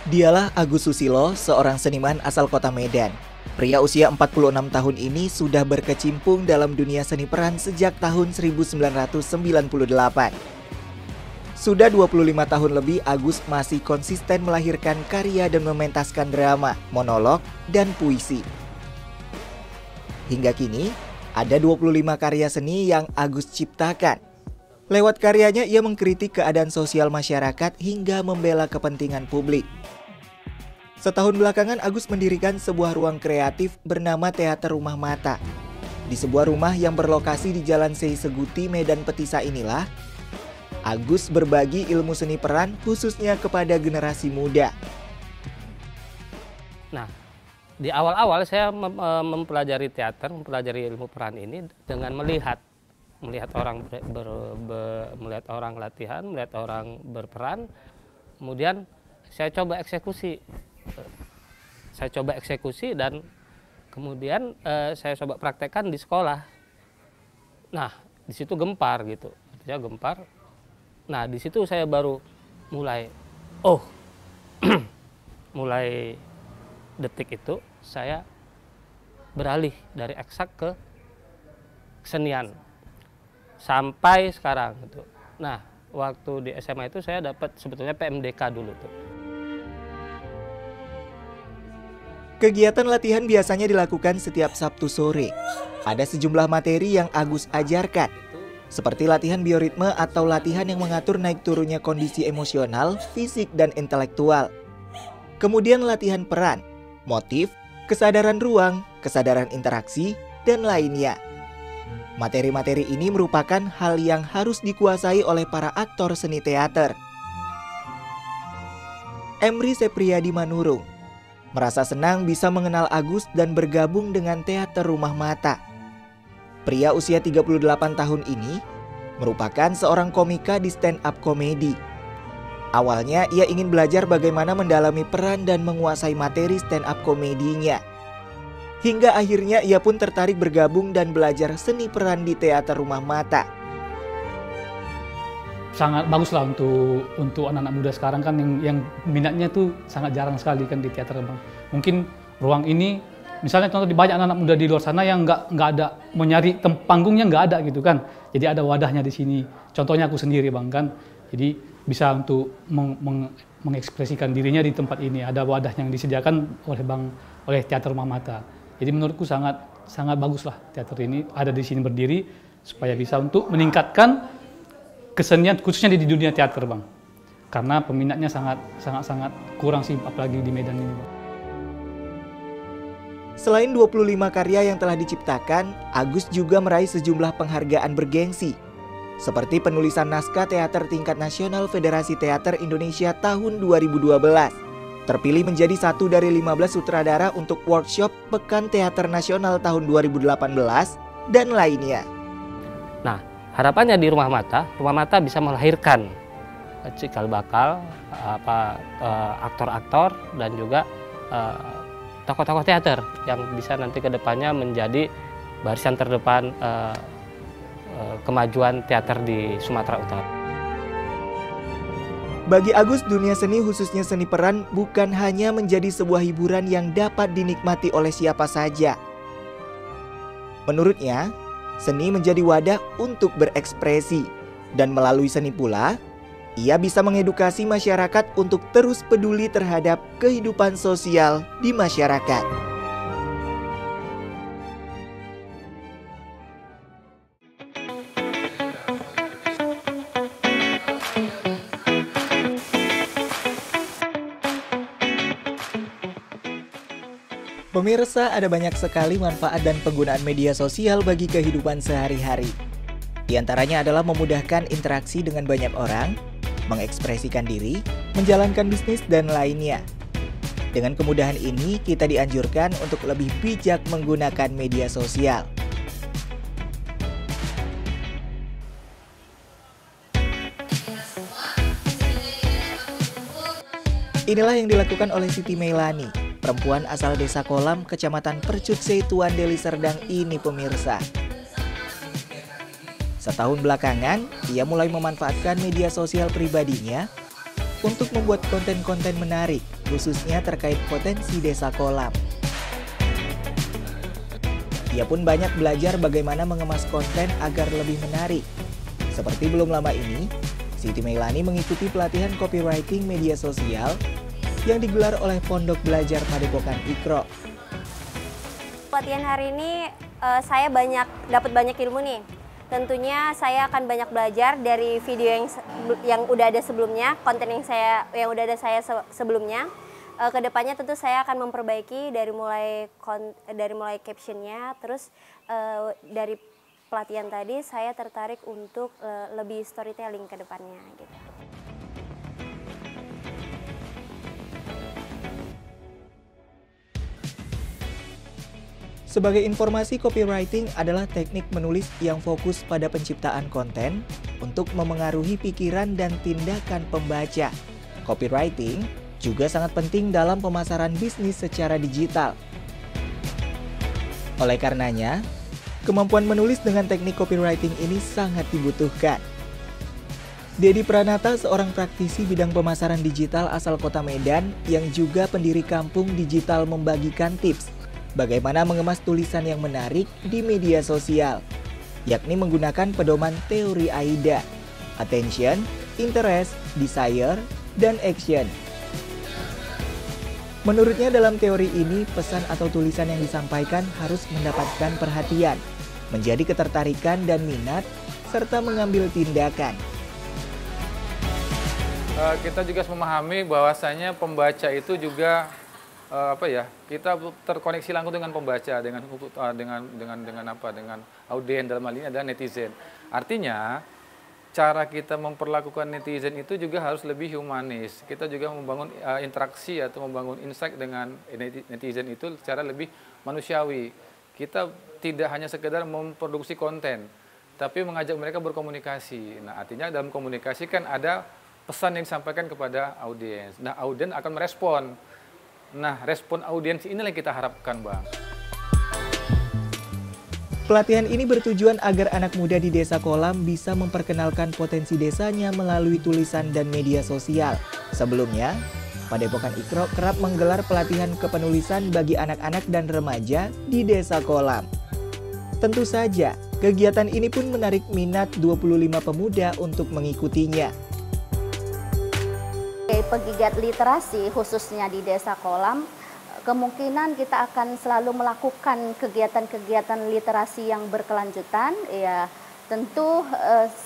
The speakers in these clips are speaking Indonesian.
Dialah Agus Susilo, seorang seniman asal kota Medan. Pria usia 46 tahun ini sudah berkecimpung dalam dunia seni peran sejak tahun 1998. Sudah 25 tahun lebih Agus masih konsisten melahirkan karya dan mementaskan drama, monolog, dan puisi. Hingga kini, ada 25 karya seni yang Agus ciptakan. Lewat karyanya ia mengkritik keadaan sosial masyarakat hingga membela kepentingan publik. Setahun belakangan Agus mendirikan sebuah ruang kreatif bernama Teater Rumah Mata. Di sebuah rumah yang berlokasi di Jalan Sei Seguti, Medan Petisa inilah, Agus berbagi ilmu seni peran khususnya kepada generasi muda. Nah, di awal-awal saya mempelajari teater, mempelajari ilmu peran ini dengan melihat orang melihat orang latihan, melihat orang berperan, kemudian saya coba eksekusi dan kemudian saya coba praktekkan di sekolah. Nah, di situ gempar gitu, artinya gempar. Nah, di situ saya baru mulai, mulai detik itu saya beralih dari eksak ke kesenian sampai sekarang gitu. Nah, waktu di SMA itu saya dapat sebetulnya PMDK dulu tuh. Kegiatan latihan biasanya dilakukan setiap Sabtu sore. Ada sejumlah materi yang Agus ajarkan, seperti latihan bioritme atau latihan yang mengatur naik turunnya kondisi emosional, fisik, dan intelektual. Kemudian latihan peran, motif, kesadaran ruang, kesadaran interaksi, dan lainnya. Materi-materi ini merupakan hal yang harus dikuasai oleh para aktor seni teater. Emri Sepriadi Manurung merasa senang bisa mengenal Agus dan bergabung dengan Teater Rumah Mata. Pria usia 38 tahun ini merupakan seorang komika di stand-up komedi. Awalnya ia ingin belajar bagaimana mendalami peran dan menguasai materi stand-up komedinya. Hingga akhirnya ia pun tertarik bergabung dan belajar seni peran di Teater Rumah Mata. Sangat bagus lah untuk anak-anak muda sekarang kan yang minatnya tuh sangat jarang sekali kan di teater, Bang. Mungkin ruang ini, misalnya contoh di banyak anak muda di luar sana yang nggak ada, mau nyari panggungnya nggak ada gitu kan. Jadi ada wadahnya di sini. Contohnya aku sendiri, Bang, kan. Jadi bisa untuk mengekspresikan dirinya di tempat ini. Ada wadah yang disediakan oleh Teater Rumah Mata. Jadi menurutku sangat bagus lah teater ini ada di sini berdiri supaya bisa untuk meningkatkan kesenian khususnya di dunia teater, Bang. Karena peminatnya sangat kurang sih, apalagi di Medan ini, Bang. Selain 25 karya yang telah diciptakan, Agus juga meraih sejumlah penghargaan bergengsi, seperti penulisan naskah teater tingkat nasional Federasi Teater Indonesia tahun 2012. Terpilih menjadi satu dari 15 sutradara untuk workshop Pekan Teater Nasional tahun 2018, dan lainnya. Nah, harapannya di Rumah Mata bisa melahirkan cikal bakal aktor-aktor dan juga tokoh-tokoh teater yang bisa nanti ke depannya menjadi barisan terdepan kemajuan teater di Sumatera Utara. Bagi Agus, dunia seni khususnya seni peran bukan hanya menjadi sebuah hiburan yang dapat dinikmati oleh siapa saja. Menurutnya, seni menjadi wadah untuk berekspresi, dan melalui seni pula, ia bisa mengedukasi masyarakat untuk terus peduli terhadap kehidupan sosial di masyarakat. Pemirsa, ada banyak sekali manfaat dan penggunaan media sosial bagi kehidupan sehari-hari. Di antaranya adalah memudahkan interaksi dengan banyak orang, mengekspresikan diri, menjalankan bisnis, dan lainnya. Dengan kemudahan ini, kita dianjurkan untuk lebih bijak menggunakan media sosial. Inilah yang dilakukan oleh Siti Meilani, perempuan asal Desa Kolam, Kecamatan Percutsei, Tuan Deli Serdang ini, pemirsa. Setahun belakangan, ia mulai memanfaatkan media sosial pribadinya untuk membuat konten-konten menarik, khususnya terkait potensi desa kolam. Ia pun banyak belajar bagaimana mengemas konten agar lebih menarik. Seperti belum lama ini, Siti Meilani mengikuti pelatihan copywriting media sosial yang digelar oleh Pondok Belajar Padepokan Ikro. Pelatihan hari ini saya dapat banyak ilmu nih. Tentunya saya akan banyak belajar dari video yang udah ada sebelumnya, konten yang udah ada saya sebelumnya. Kedepannya tentu saya akan memperbaiki dari mulai captionnya, terus dari pelatihan tadi saya tertarik untuk lebih storytelling ke depannya gitu. Sebagai informasi, copywriting adalah teknik menulis yang fokus pada penciptaan konten untuk memengaruhi pikiran dan tindakan pembaca. Copywriting juga sangat penting dalam pemasaran bisnis secara digital. Oleh karenanya, kemampuan menulis dengan teknik copywriting ini sangat dibutuhkan. Dedi Pranata, seorang praktisi bidang pemasaran digital asal Kota Medan yang juga pendiri Kampung Digital, membagikan tips bagaimana mengemas tulisan yang menarik di media sosial, yakni menggunakan pedoman teori AIDA: attention, interest, desire, dan action. Menurutnya dalam teori ini, pesan atau tulisan yang disampaikan harus mendapatkan perhatian, menjadi ketertarikan dan minat, serta mengambil tindakan. Kita juga memahami bahwasanya pembaca itu juga kita terkoneksi langsung dengan pembaca, dengan audiens, dalam hal ini adalah netizen. Artinya cara kita memperlakukan netizen itu juga harus lebih humanis. Kita juga membangun interaksi atau membangun insight dengan netizen itu secara lebih manusiawi. Kita tidak hanya sekedar memproduksi konten, tapi mengajak mereka berkomunikasi. Nah, artinya dalam komunikasi kan ada pesan yang disampaikan kepada audiens. Nah, audiens akan merespon. Nah, respon audiens inilah yang kita harapkan, Bang. Pelatihan ini bertujuan agar anak muda di Desa Kolam bisa memperkenalkan potensi desanya melalui tulisan dan media sosial. Sebelumnya, Padepokan Ikro kerap menggelar pelatihan kepenulisan bagi anak-anak dan remaja di Desa Kolam. Tentu saja, kegiatan ini pun menarik minat 25 pemuda untuk mengikutinya. Pegiat literasi khususnya di Desa Kolam, kemungkinan kita akan selalu melakukan kegiatan-kegiatan literasi yang berkelanjutan. Ya, tentu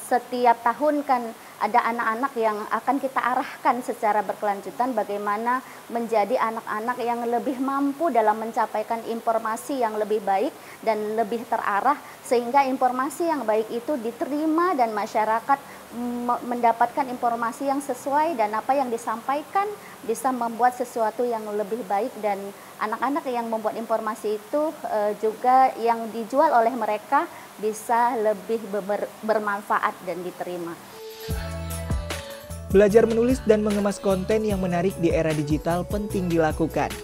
setiap tahun kan ada anak-anak yang akan kita arahkan secara berkelanjutan bagaimana menjadi anak-anak yang lebih mampu dalam mencapaikan informasi yang lebih baik dan lebih terarah, sehingga informasi yang baik itu diterima dan masyarakat mendapatkan informasi yang sesuai, dan apa yang disampaikan bisa membuat sesuatu yang lebih baik, dan anak-anak yang membuat informasi itu juga yang dijual oleh mereka bisa lebih bermanfaat dan diterima. Belajar menulis dan mengemas konten yang menarik di era digital penting dilakukan.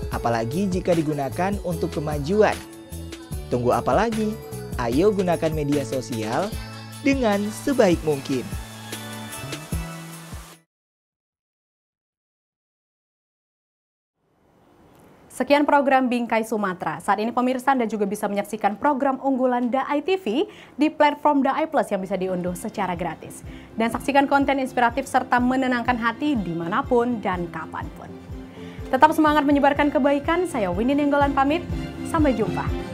Apalagi jika digunakan untuk kemajuan. Tunggu apa lagi? Ayo gunakan media sosial dengan sebaik mungkin. Sekian program Bingkai Sumatera. Saat ini pemirsa Anda juga bisa menyaksikan program unggulan DAI TV di platform DAI Plus yang bisa diunduh secara gratis. Dan saksikan konten inspiratif serta menenangkan hati dimanapun dan kapanpun. Tetap semangat menyebarkan kebaikan. Saya Winnie Nenggolan pamit. Sampai jumpa.